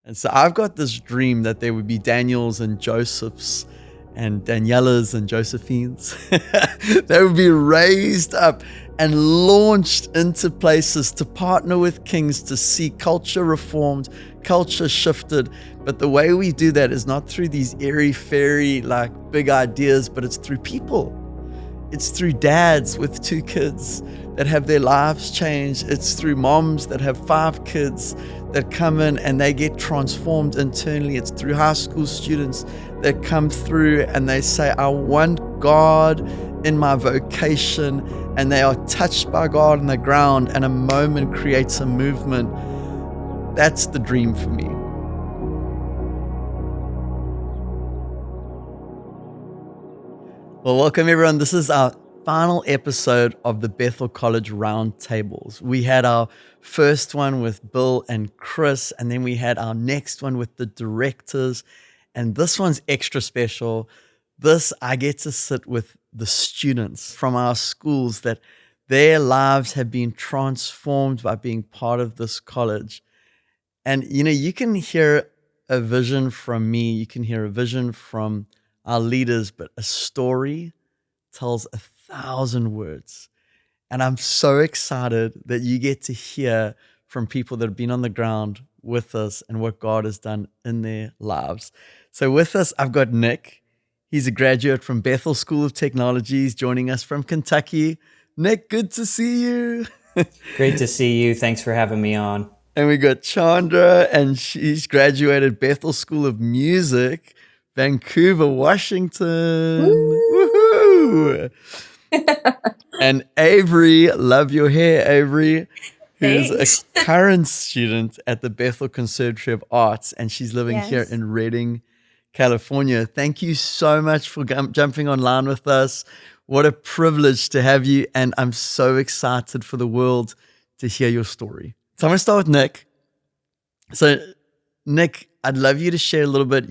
And so I've got this dream that there would be Daniels and Josephs and Danielas and Josephines. They would be raised up and launched into places to partner with kings to see culture reformed, culture shifted. But the way we do that is not through these airy-fairy like big ideas, but it's through people. It's through dads with 2 kids that have their lives changed. It's through moms that have 5 kids that come in and they get transformed internally. It's through high school students that come through and they say, I want God in my vocation, and they are touched by God on the ground, and a moment creates a movement. That's the dream for me. Well, welcome everyone. This is our final episode of the Bethel College Roundtables. We had our first one with Bill and Chris, and then we had our next one with the directors, and this one's extra special. This, I get to sit with the students from our schools that their lives have been transformed by being part of this college. And, you can hear a vision from me, you can hear a vision from our leaders, but a story tells 1,000 words. And I'm so excited that you get to hear from people that have been on the ground with us and what God has done in their lives. So with us, I've got Nick. He's a graduate from Bethel School of Technology. He's joining us from Kentucky. Nick, good to see you. Great to see you. Thanks for having me on. And we got Chandra, and she's graduated Bethel School of Music, Vancouver, Washington. Woohoo! And Avery, love your hair, Avery, who's a current student at the Bethel Conservatory of Arts, and she's living here in Redding, California. Thank you so much for jumping online with us. What a privilege to have you, and I'm so excited for the world to hear your story. So I'm going to start with Nick. So, Nick, I'd love you to share a little bit of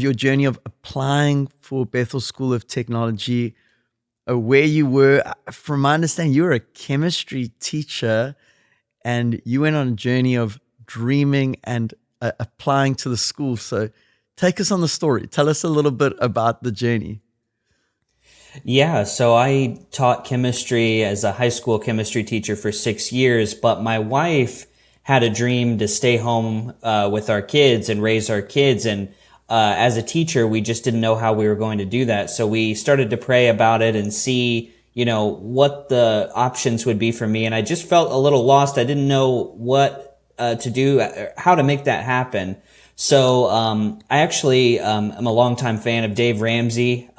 your journey of applying for Bethel School of Technology, where you were. From my understanding, you were a chemistry teacher, and you went on a journey of dreaming and applying to the school. So take us on the story. Tell us a little bit about the journey. Yeah, so I taught chemistry as a high school chemistry teacher for 6 years, but my wife had a dream to stay home with our kids and raise our kids. And as a teacher, we just didn't know how we were going to do that. So we started to pray about it and see, what the options would be for me. And I just felt a little lost. I didn't know what to do, how to make that happen. So I actually am a longtime fan of Dave Ramsey.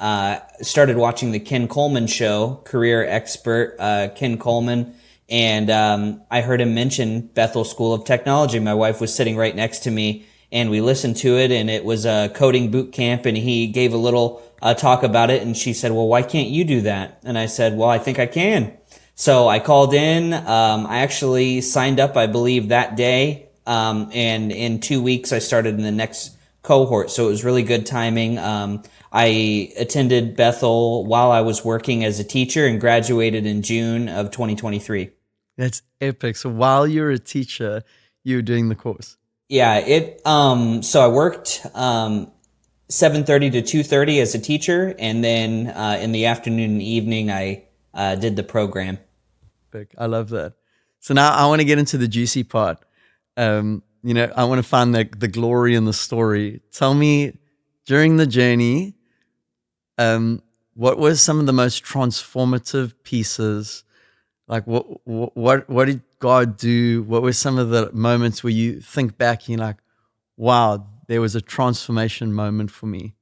Started watching the Ken Coleman show, career expert Ken Coleman. And I heard him mention Bethel School of Technology. My wife was sitting right next to me, and we listened to it, and it was a coding boot camp, and he gave a little talk about it, and she said, well, why can't you do that? And I said, well, I think I can. So I called in. I actually signed up, I believe, that day. And in 2 weeks, I started in the next cohort. So it was really good timing. I attended Bethel while I was working as a teacher and graduated in June of 2023. That's epic. So while you were a teacher, you were doing the course. Yeah, so I worked 7:30 to 2:30 as a teacher, and then in the afternoon and evening I did the program. Epic. I love that. So now I want to get into the juicy part. I want to find the glory in the story. Tell me, during the journey, what was some of the most transformative pieces? Like what did God do? What were some of the moments where you think back and you're like, wow, there was a transformation moment for me?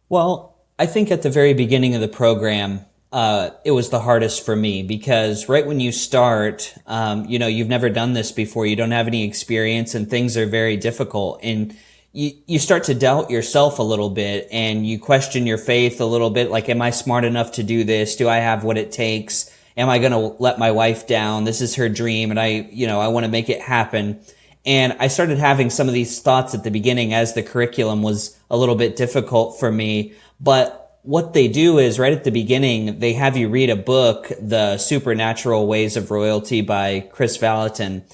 Well, I think at the very beginning of the program, it was the hardest for me because right when you start, you've never done this before. You don't have any experience and things are very difficult. And you start to doubt yourself a little bit and you question your faith a little bit. Like, am I smart enough to do this? Do I have what it takes? Am I going to let my wife down? This is her dream and I want to make it happen. And I started having some of these thoughts at the beginning as the curriculum was a little bit difficult for me. But what they do is right at the beginning, they have you read a book, The Supernatural Ways of Royalty by Chris Valentin.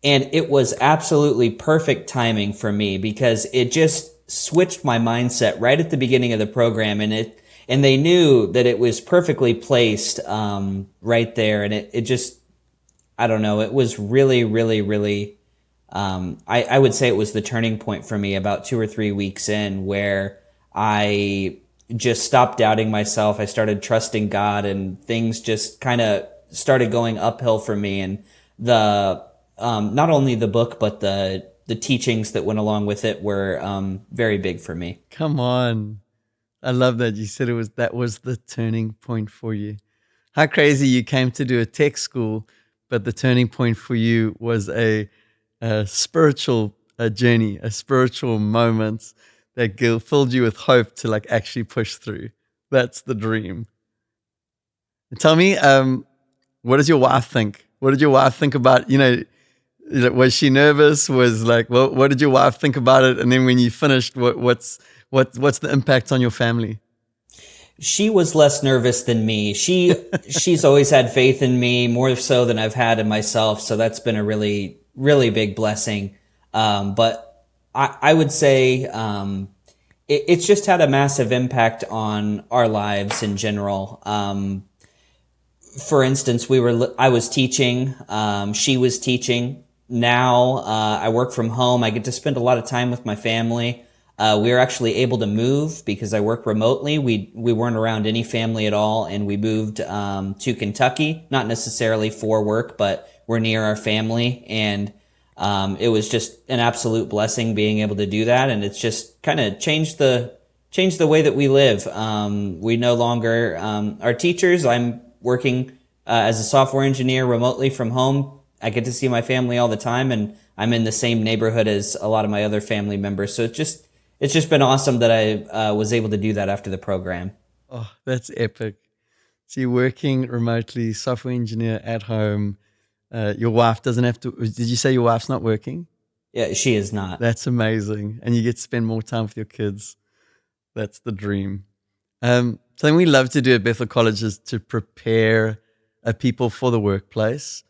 And it was absolutely perfect timing for me because it just switched my mindset right at the beginning of the program, and they knew that it was perfectly placed right there, and it just, I don't know, it was really, really, really. I would say it was the turning point for me about 2 or 3 weeks in, where I just stopped doubting myself. I started trusting God, and things just kind of started going uphill for me. And the not only the book, but the teachings that went along with it were very big for me. Come on. I love that you said that was the turning point for you. How crazy you came to do a tech school, but the turning point for you was a spiritual journey, a spiritual moment that filled you with hope to like actually push through. That's the dream. Tell me, what does your wife think? What did your wife think about, was she nervous? Was like, what did your wife think about it? And then when you finished, what's the impact on your family? She was less nervous than me. She's always had faith in me more so than I've had in myself. So that's been a really, really big blessing. But I would say it's just had a massive impact on our lives in general. For instance, I was teaching, she was teaching. Now I work from home. I get to spend a lot of time with my family. We were actually able to move because I work remotely. We weren't around any family at all, and we moved to Kentucky, not necessarily for work, but we're near our family, and it was just an absolute blessing being able to do that, and it's just kind of changed the way that we live. We no longer are teachers. I'm working as a software engineer remotely from home. I get to see my family all the time, and I'm in the same neighborhood as a lot of my other family members. So it's just been awesome that I was able to do that after the program. Oh, that's epic. So you're working remotely, software engineer at home. Your wife doesn't have to. Did you say your wife's not working? Yeah, she is not. That's amazing. And you get to spend more time with your kids. That's the dream. Something we love to do at Bethel College is to prepare people for the workplace,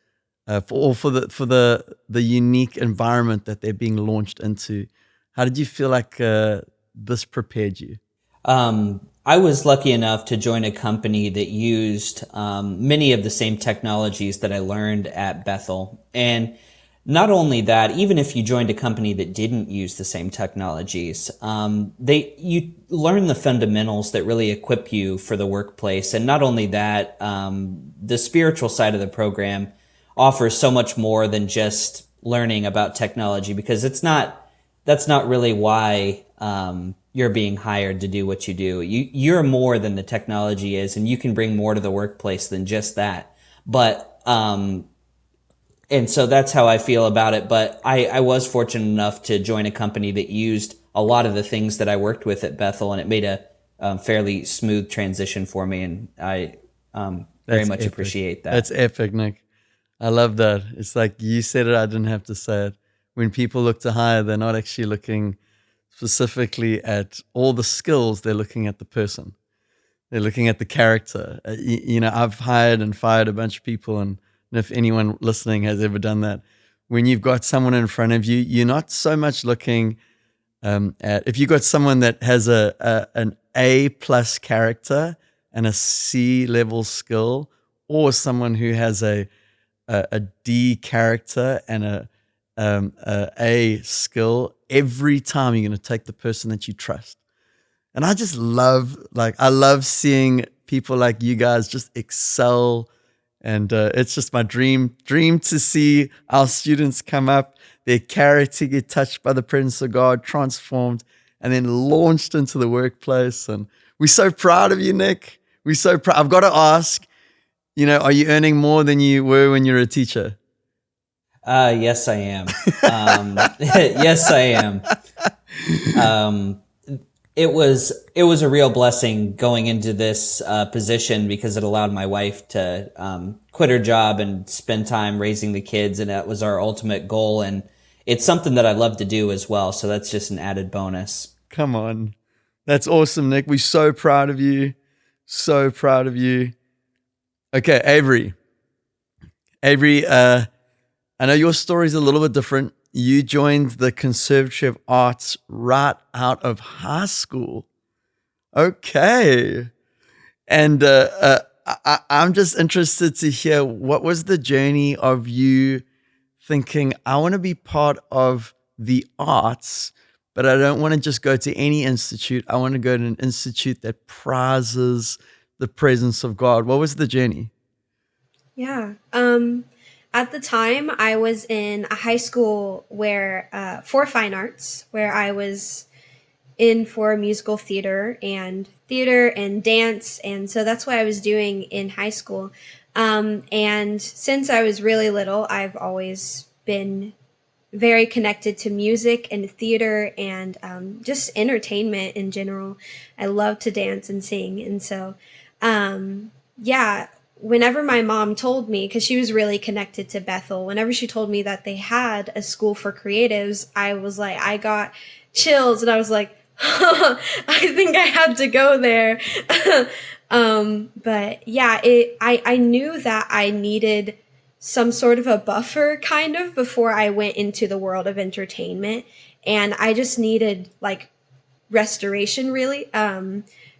for the unique environment that they're being launched into. How did you feel like this prepared you? I was lucky enough to join a company that used many of the same technologies that I learned at Bethel. And not only that, even if you joined a company that didn't use the same technologies, you learn the fundamentals that really equip you for the workplace. And not only that, the spiritual side of the program offers so much more than just learning about technology, because that's not really why you're being hired to do what you do. You're more than the technology is, and you can bring more to the workplace than just that. But and so that's how I feel about it. But I was fortunate enough to join a company that used a lot of the things that I worked with at Bethel, and it made a fairly smooth transition for me. And I very much appreciate that. That's epic, Nick. I love that. It's like you said it, I didn't have to say it. When people look to hire, they're not actually looking specifically at all the skills, they're looking at the person. They're looking at the character. I've hired and fired a bunch of people, and if anyone listening has ever done that, when you've got someone in front of you, you're not so much looking at, if you've got someone that has an A+ character and a C level skill, or someone who has a D character and a skill, every time you're going to take the person that you trust. And I just love seeing people like you guys just excel. And it's just my dream to see our students come up, their character get touched by the presence of God, transformed, and then launched into the workplace. And we're so proud of you, Nick. We're so proud. I've got to ask, are you earning more than you were when you were a teacher? Yes, I am. Yes, I am. It was a real blessing going into this position, because it allowed my wife to quit her job and spend time raising the kids, and that was our ultimate goal. And it's something that I love to do as well, so that's just an added bonus. Come on. That's awesome, Nick. We're so proud of you. So proud of you. Okay, Avery. Avery, I know your story is a little bit different. You joined the Conservatory of Arts right out of high school. Okay. And I'm just interested to hear, what was the journey of you thinking, I want to be part of the arts, but I don't want to just go to any institute. I want to go to an institute that prizes the presence of God. What was the journey? Yeah. At the time, I was in a high school where for fine arts, where I was in for musical theater and dance, and so that's what I was doing in high school. And since I was really little, I've always been very connected to music and theater and just entertainment in general. I love to dance and sing. And so, yeah, whenever my mom told me, because she was really connected to Bethel, whenever she told me that they had a school for creatives, I was like, I got chills and I was like, I think I had to go there. But yeah, I knew that I needed some sort of a buffer kind of before I went into the world of entertainment. And I just needed like restoration really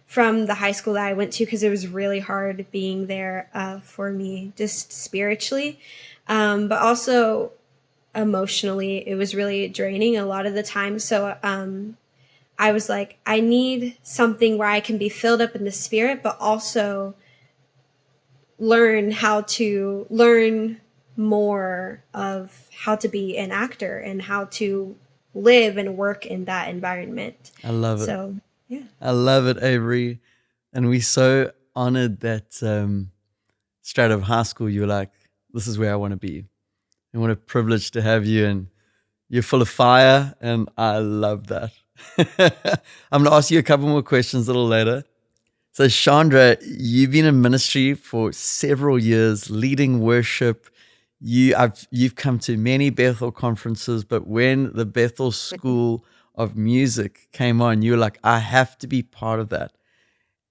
from the high school that I went to because it was really hard being there for me just spiritually. But also emotionally, it was really draining a lot of the time. So I was like, I need something where I can be filled up in the spirit, but also learn more of how to be an actor and how to live and work in that environment. I love it. So, yeah. I love it, Avery. And we're so honored that straight out of high school, you were like, this is where I want to be. And what a privilege to have you. And you're full of fire. And I love that. I'm going to ask you a couple more questions a little later. So, Chandra, you've been in ministry for several years, leading worship. You've come to many Bethel conferences, but when the Bethel School of Music came on, you were like, I have to be part of that.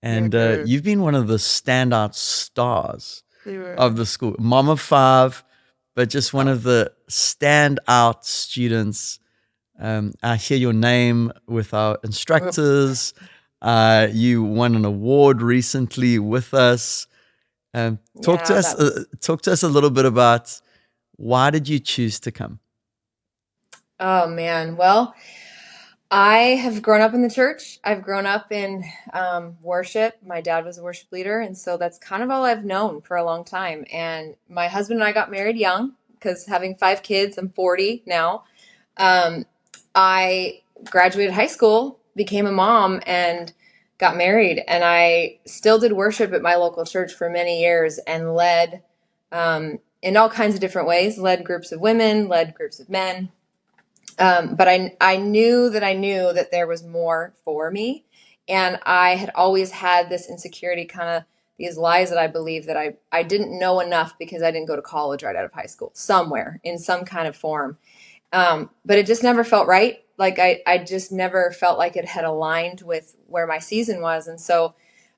And you've been one of the standout stars of the school. Mom of five, but just one of the standout students. I hear your name with our instructors. You won an award recently with us. Talk to us a little bit about, why did you choose to come? Oh man, well, I have grown up in the church. I've grown up in worship. My dad was a worship leader, and so that's kind of all I've known for a long time. And my husband and I got married young because having 5 kids, I'm 40 now. I graduated high school, became a mom, and got married. And I still did worship at my local church for many years and led in all kinds of different ways, led groups of women, led groups of men. But I knew that there was more for me. And I had always had this insecurity, kind of these lies that I believed that I didn't know enough because I didn't go to college right out of high school, somewhere in some kind of form. But it just never felt right. Like I just never felt like it had aligned with where my season was. And so,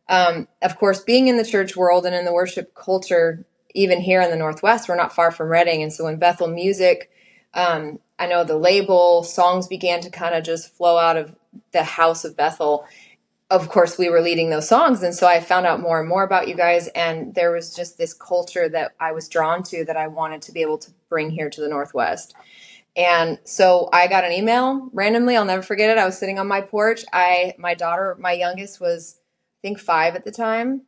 of course, being in the church world and in the worship culture, even here in the Northwest, we're not far from Reading. And so when Bethel Music, I know the label, songs began to kind of just flow out of the house of Bethel. Of course, we were leading those songs. And so I found out more and more about you guys. And there was just this culture that I was drawn to that I wanted to be able to bring here to the Northwest. And so I got an email randomly. I'll never forget it. I was sitting on my porch. My daughter, my youngest, was, I think, 5 at the time.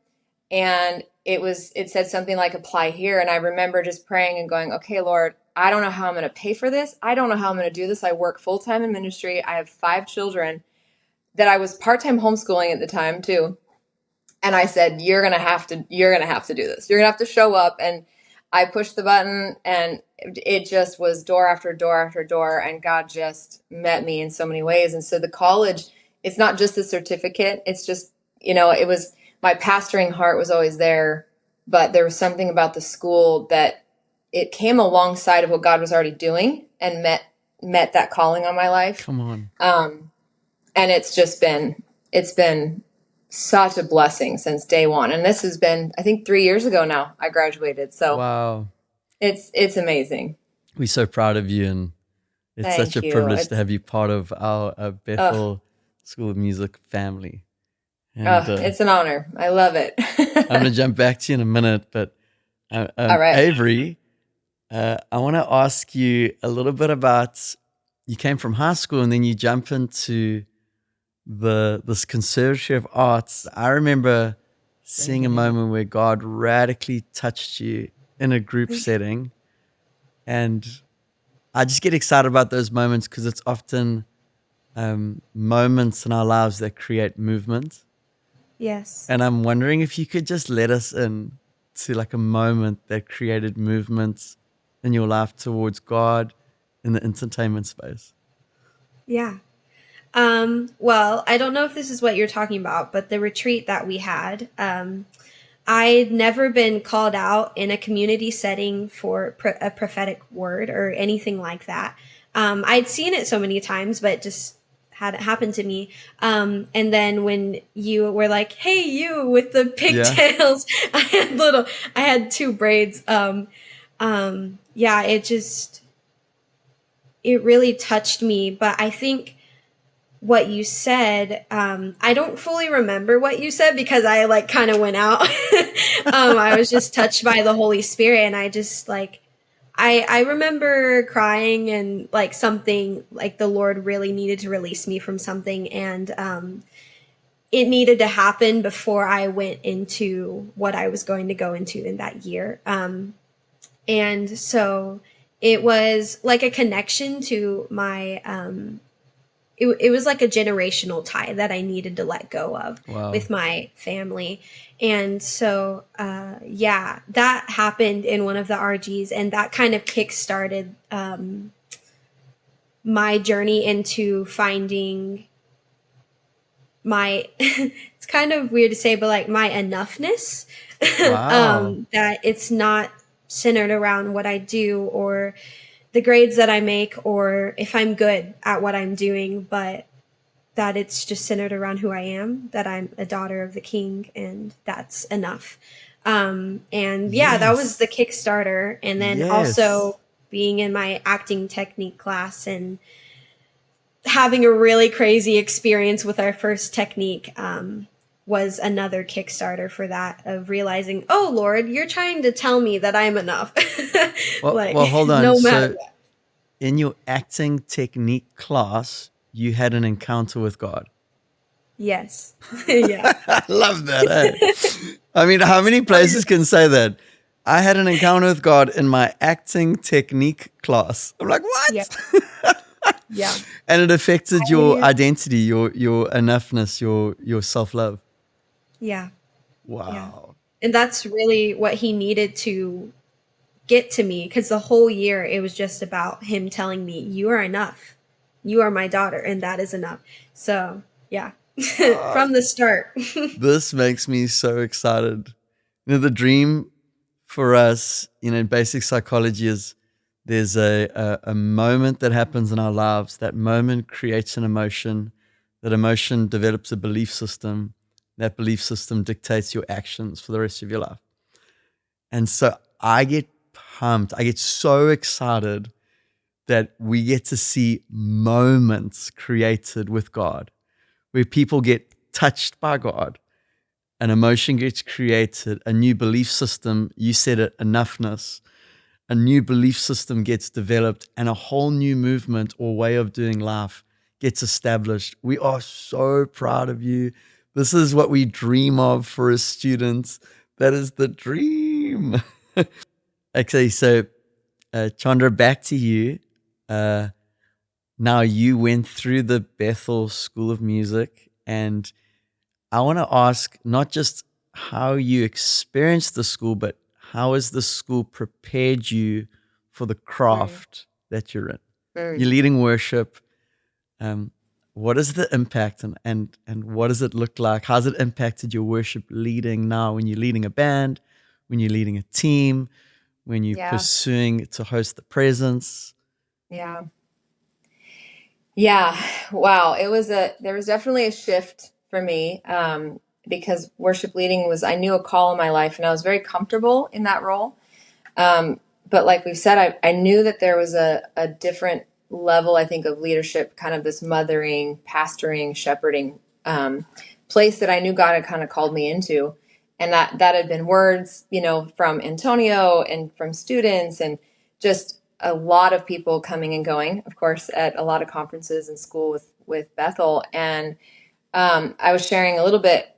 And it said something like apply here. And I remember just praying and going, okay, Lord, I don't know how I'm going to pay for this. I don't know how I'm going to do this. I work full-time in ministry. I have 5 children that I was part-time homeschooling at the time too. And I said, you're going to have to do this. You're going to have to show up. And I pushed the button and it just was door after door after door. And God just met me in so many ways. And so the college, it's not just the certificate. It's just, it was, my pastoring heart was always there, but there was something about the school that it came alongside of what God was already doing and met that calling on my life. Come on. And it's been such a blessing since day one. And this has been, I think, 3 years ago now I graduated. So wow, it's amazing. we're so proud of you, and it's such a Thank you. privilege to have you part of our Oh, Bethel School of Music family. And it's an honor. I love it. I'm going to jump back to you in a minute, but All right. Avery, I want to ask you a little bit about, you came from high school and then you jump into this Conservatory of Arts. I remember seeing a moment where God radically touched you in a group setting, and I just get excited about those moments because it's often moments in our lives that create movement. Yes. And I'm wondering if you could just let us in to like a moment that created movements in your life towards God in the entertainment space. Yeah. Well, I don't know if this is what you're talking about, but the retreat that we had, I'd never been called out in a community setting for a prophetic word or anything like that. I'd seen it so many times, but it just hadn't happened to me. And then when you were like, "Hey, you with the pigtails," I had two braids. Yeah, it really touched me. But I think what you said, I don't fully remember what you said because I like kind of went out. I was just touched by the Holy Spirit, and I just like, I remember crying and like something like the Lord really needed to release me from something, and it needed to happen before I went into what I was going to go into in that year. And so it was like a connection to my it was like a generational tie that I needed to let go of with my family. And so, yeah, that happened in one of the RGs, and that kind of kick-started my journey into finding my, it's kind of weird to say, but like my enoughness, that it's not centered around what I do or the grades that I make or if I'm good at what I'm doing, but that it's just centered around who I am, that I'm a daughter of the King, and that's enough. And yeah, that was the Kickstarter. And then also being in my acting technique class and having a really crazy experience with our first technique was another Kickstarter for that, of realizing, oh Lord, you're trying to tell me that I'm enough. Well, hold on. No matter So what. in your acting technique class, you had an encounter with God. Yes. Yeah. I love that. Eh? I mean, how many places can say that? I had an encounter with God in my acting technique class. I'm like, what? Yeah. Yeah. And it affected your identity, your enoughness, your self-love. Yeah. Wow. Yeah. And that's really what he needed to get to me, because the whole year it was just about him telling me, you are enough. You are my daughter, and that is enough. So, yeah. From the start. This makes me so excited. You know, the dream for us, you know, in basic psychology is there's a moment that happens in our lives. That moment creates an emotion. That emotion develops a belief system. That belief system dictates your actions for the rest of your life. And so I get pumped. I get so excited that we get to see moments created with God where people get touched by God. An emotion gets created, a new belief system, you said it, enoughness, a new belief system gets developed, and a whole new movement or way of doing life gets established. We are so proud of you. This is what we dream of for as students. That is the dream. Okay, so Chandra, back to you. Now you went through the Bethel School of Music, and I want to ask not just how you experienced the school, but how has the school prepared you for the craft that you're in? You're leading worship. What is the impact and what does it look like? How's it impacted your worship leading now when you're leading a band, when you're leading a team, when you're pursuing to host the presence? Yeah. Yeah. Wow. There was definitely a shift for me, because worship leading I knew a call in my life and I was very comfortable in that role. But but like we've said, I knew that there was a different level, I think, of leadership, kind of this mothering, pastoring, shepherding place that I knew God had kind of called me into. And that had been words, from Antonio and from students, and just a lot of people coming and going, of course, at a lot of conferences and school with Bethel. And I was sharing a little bit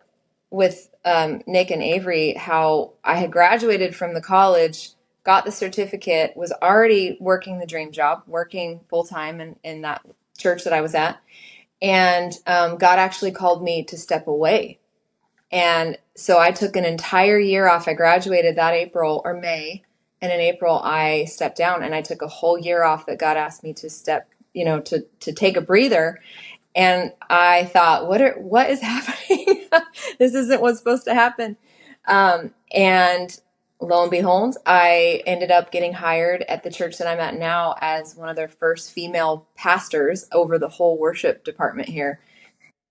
with Nick and Avery how I had graduated from the college, got the certificate, was already working the dream job, working full time in that church that I was at. And God actually called me to step away. And so I took an entire year off. I graduated that April or May. And in April, I stepped down, and I took a whole year off that God asked me to step, to take a breather. And I thought, what is happening? This isn't what's supposed to happen. And lo and behold, I ended up getting hired at the church that I'm at now as one of their first female pastors over the whole worship department here.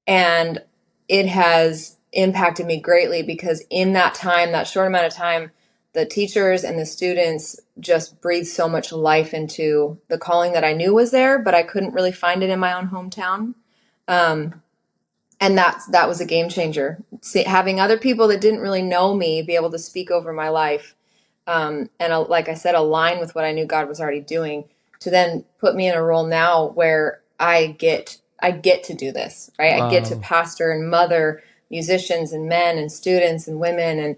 And it has impacted me greatly, because in that time, that short amount of time, the teachers and the students just breathed so much life into the calling that I knew was there, but I couldn't really find it in my own hometown. And that was a game changer. Having other people that didn't really know me be able to speak over my life, and like I said, align with what I knew God was already doing, to then put me in a role now where I get to do this, right? Wow. I get to pastor and mother musicians and men and students and women,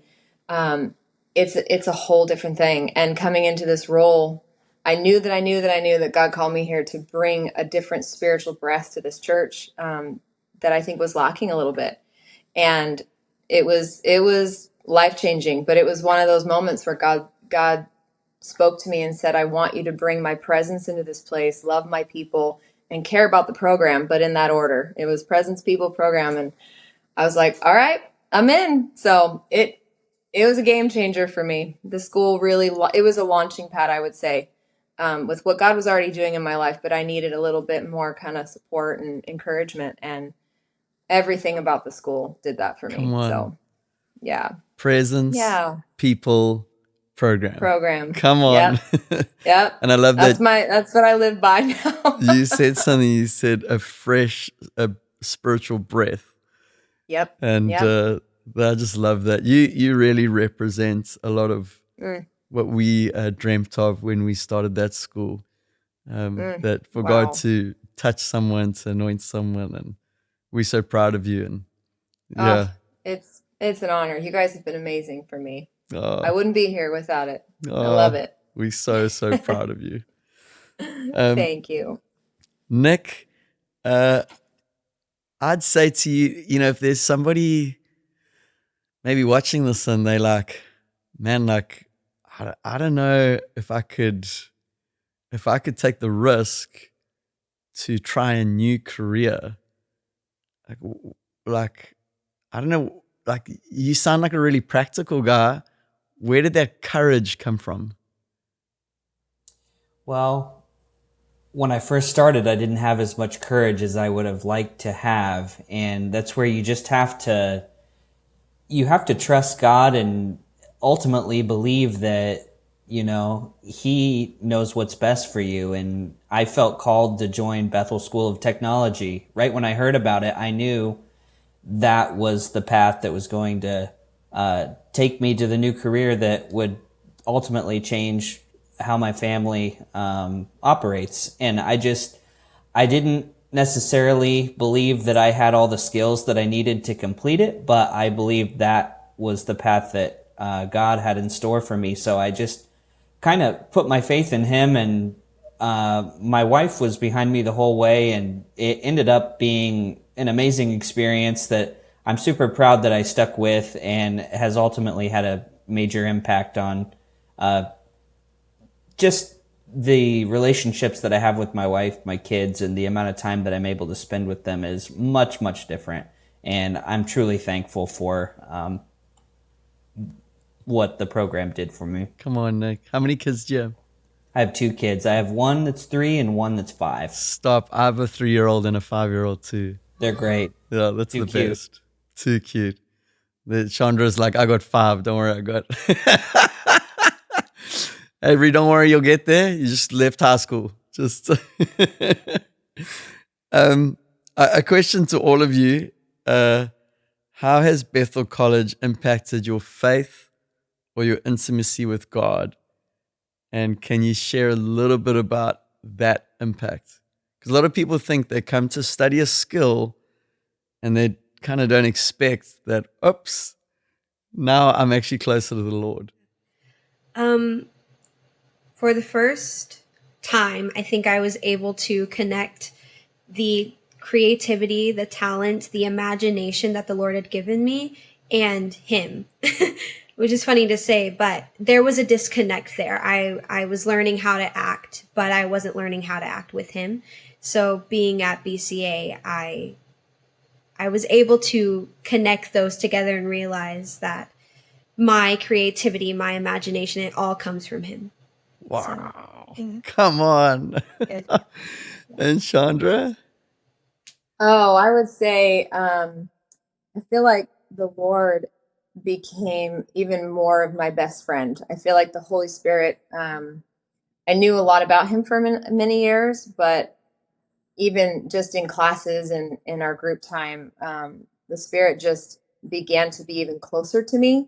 and it's a whole different thing. And coming into this role, I knew that God called me here to bring a different spiritual breath to this church that I think was lacking a little bit. And it was life-changing, but it was one of those moments where God spoke to me and said, I want you to bring my presence into this place, love my people, and care about the program, but in that order. It was presence, people, program. And I was like, all right, I'm in. So it was a game changer for me. The school really, it was a launching pad, I would say, with what God was already doing in my life, but I needed a little bit more kind of support and encouragement, and everything about the school did that for me. Come on. So, yeah. Presence, Yeah. people, program. Come on. Yep. And I love that's that. That's what I live by now. You said something. You said a spiritual breath. Yep. And I just love that. You really represent a lot of what we dreamt of when we started that school. That for God to touch someone, to anoint someone, and we're so proud of you. And yeah, it's an honor. You guys have been amazing for me. I wouldn't be here without it. I love it. We're so proud of you. Thank you, Nick. I'd say to you, if there's somebody maybe watching this and they like, man, like, I don't know if I could take the risk to try a new career. Like, I don't know, like, you sound like a really practical guy. Where did that courage come from? Well, when I first started, I didn't have as much courage as I would have liked to have. And that's where you just have to trust God and ultimately believe that, He knows what's best for you. And I felt called to join Bethel School of Technology. Right when I heard about it, I knew that was the path that was going to take me to the new career that would ultimately change how my family operates. And I didn't necessarily believe that I had all the skills that I needed to complete it, but I believed that was the path that God had in store for me. So I just kind of put my faith in Him, and my wife was behind me the whole way, and it ended up being an amazing experience that I'm super proud that I stuck with, and has ultimately had a major impact on just the relationships that I have with my wife, my kids, and the amount of time that I'm able to spend with them is much, much different. And I'm truly thankful for what the program did for me. Come on, Nick. How many kids do you have? I have 2 kids. I have one that's 3 and one that's 5. Stop. I have a 3-year-old and a 5-year-old too. They're great. Yeah, that's Too the cute. best. Too cute. The Chandra's like, I got 5. Don't worry, I got. Avery, don't worry, you'll get there. You just left high school. Just a question to all of you. How has Bethel College impacted your faith or your intimacy with God? And can you share a little bit about that impact? Because a lot of people think they come to study a skill and they kind of don't expect that, oops, now I'm actually closer to the Lord. For the first time, I think I was able to connect the creativity, the talent, the imagination that the Lord had given me and Him, which is funny to say, but there was a disconnect there. I was learning how to act, but I wasn't learning how to act with Him. So being at BCA, I was able to connect those together and realize that my creativity, my imagination, it all comes from Him. Wow. So, come on. And Chandra? Oh, I would say I feel like the Lord became even more of my best friend. I feel like the Holy Spirit, I knew a lot about Him for many years, but even just in classes and in our group time, the Spirit just began to be even closer to me.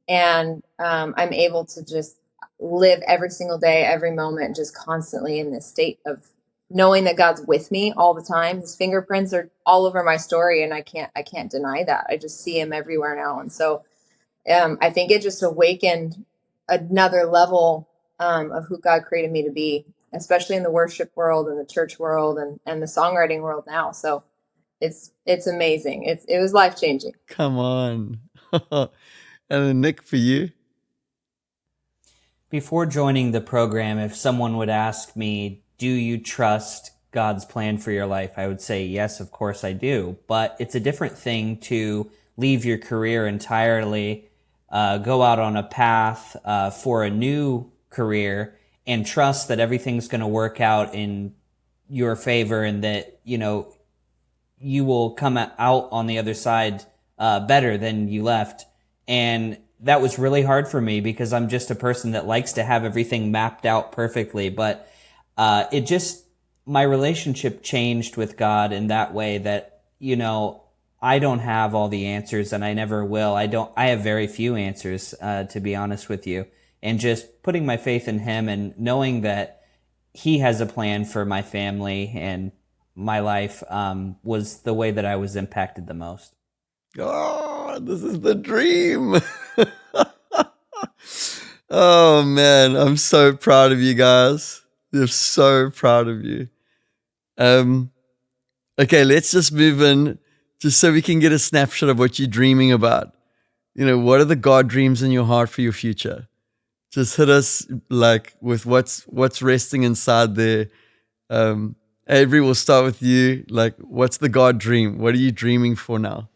And I'm able to just live every single day, every moment, just constantly in this state of knowing that God's with me all the time. His fingerprints are all over my story, and I can't deny that. I just see Him everywhere now. And so I think it just awakened another level of who God created me to be, especially in the worship world and the church world and the songwriting world now. So it's amazing. It was life-changing. Come on. And then Nick, for you? Before joining the program, if someone would ask me, do you trust God's plan for your life? I would say, yes, of course I do. But it's a different thing to leave your career entirely, go out on a path for a new career and trust that everything's going to work out in your favor and that, you will come out on the other side better than you left. And that was really hard for me because I'm just a person that likes to have everything mapped out perfectly. But my relationship changed with God in that way that, I don't have all the answers and I never will. I have very few answers, to be honest with you. And just putting my faith in Him and knowing that He has a plan for my family and my life was the way that I was impacted the most. Oh, this is the dream. Oh, man. I'm so proud of you guys. They're so proud of you. Okay, let's just move in just so we can get a snapshot of what you're dreaming about. What are the God dreams in your heart for your future? Just hit us with what's resting inside there. Avery, we'll start with you. What's the God dream? What are you dreaming for now?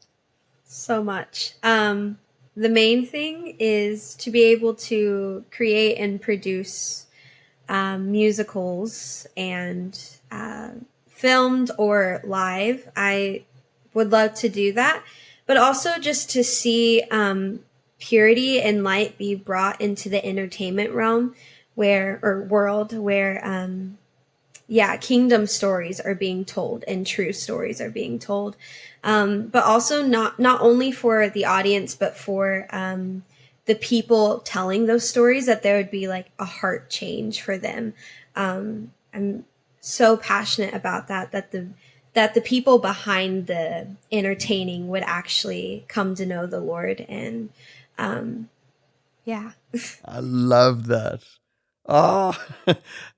So much. The main thing is to be able to create and produce musicals and filmed or live. I would love to do that, but also just to see purity and light be brought into the entertainment realm world where kingdom stories are being told and true stories are being told. But also not only for the audience, but for the people telling those stories, that there would be a heart change for them. I'm so passionate about that the people behind the entertaining would actually come to know the Lord. And I love that. Oh,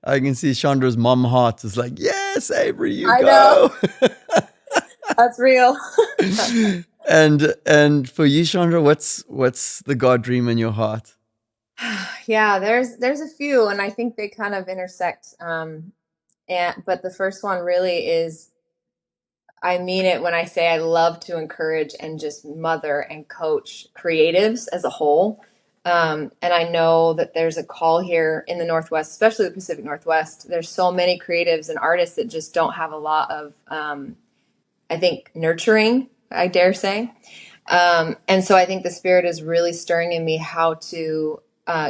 I can see Chandra's mom heart is like, yes, Avery, you I go. know. That's real. And for you, Chandra, what's the God dream in your heart? Yeah, there's a few, and I think they kind of intersect. But the first one really is, I mean it when I say I love to encourage and just mother and coach creatives as a whole. And I know that there's a call here in the Northwest, especially the Pacific Northwest. There's so many creatives and artists that just don't have a lot of, I think, nurturing, I dare say. And so I think the Spirit is really stirring in me how to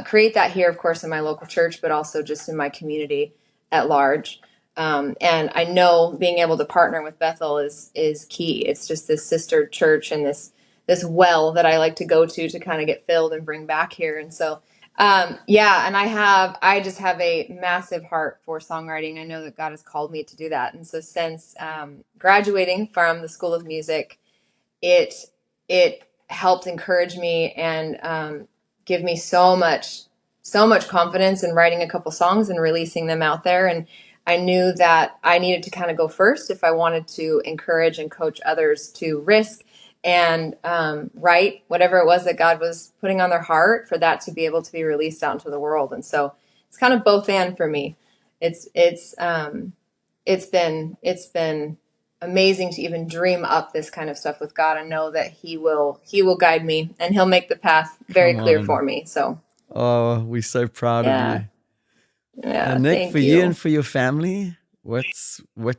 create that here, of course, in my local church, but also just in my community at large. And I know being able to partner with Bethel is key. It's just this sister church and this well that I like to go to kind of get filled and bring back here. And so, and I just have a massive heart for songwriting. I know that God has called me to do that. And so since graduating from the School of Music, it helped encourage me and give me so much confidence in writing a couple songs and releasing them out there. And I knew that I needed to kind of go first if I wanted to encourage and coach others to risk and write whatever it was that God was putting on their heart for that to be able to be released out into the world. And so it's kind of both and for me. It's been amazing to even dream up this kind of stuff with God and know that He will guide me and He'll make the path very clear for me. So, we're so proud of you. Yeah, and Nick, thank for you and for your family, what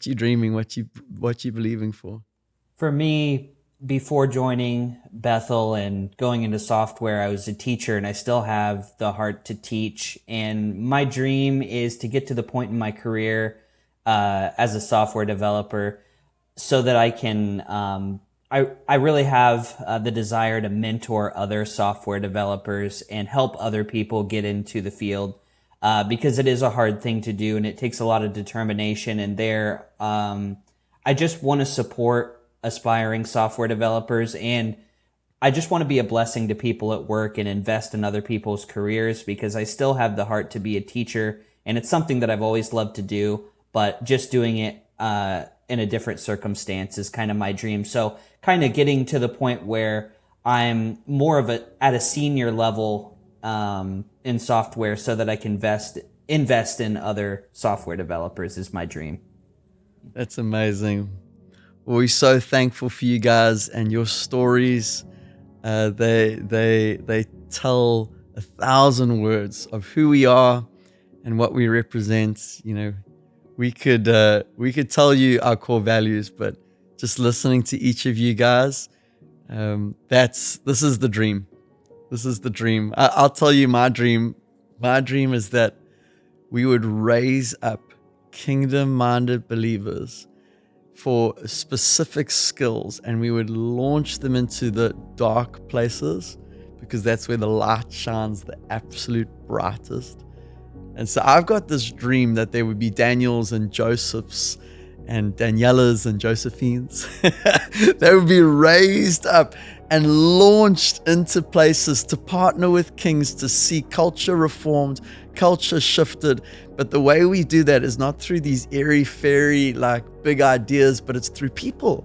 you dreaming? What you believing for? For me, before joining Bethel and going into software, I was a teacher, and I still have the heart to teach. And my dream is to get to the point in my career as a software developer, so that I can, I really have the desire to mentor other software developers and help other people get into the field, because it is a hard thing to do and it takes a lot of determination. And I just want to support aspiring software developers, and I just want to be a blessing to people at work and invest in other people's careers, because I still have the heart to be a teacher, and it's something that I've always loved to do, but just doing it in a different circumstance is kind of my dream. So kind of getting to the point where I'm more of at a senior level in software, so that I can invest in other software developers is my dream. That's amazing. Well, we're so thankful for you guys and your stories. They tell 1,000 words of who we are and what we represent. You know, we could tell you our core values, but just listening to each of you guys, this is the dream. This is the dream. I'll tell you my dream. My dream is that we would raise up kingdom-minded believers for specific skills, and we would launch them into the dark places, because that's where the light shines the absolute brightest. And so I've got this dream that there would be Daniels and Josephs and Danielas and Josephines that would be raised up and launched into places to partner with kings to see culture reformed, culture shifted. But the way we do that is not through these airy-fairy like big ideas, but it's through people.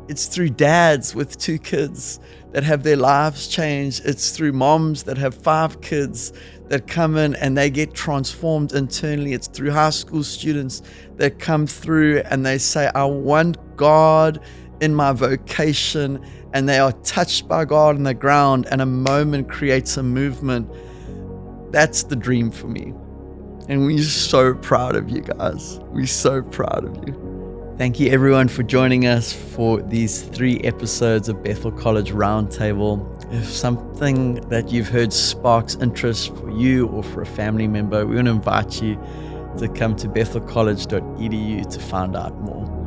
It's through dads with 2 kids that have their lives changed. It's through moms that have 5 kids that come in and they get transformed internally. It's through high school students that come through and they say, I want God in my vocation, and they are touched by God on the ground, and a moment creates a movement. That's the dream for me. And we're so proud of you guys. We're so proud of you. Thank you everyone for joining us for these 3 episodes of Bethel College Roundtable. If something that you've heard sparks interest for you or for a family member, we want to invite you to come to bethelcollege.edu to find out more.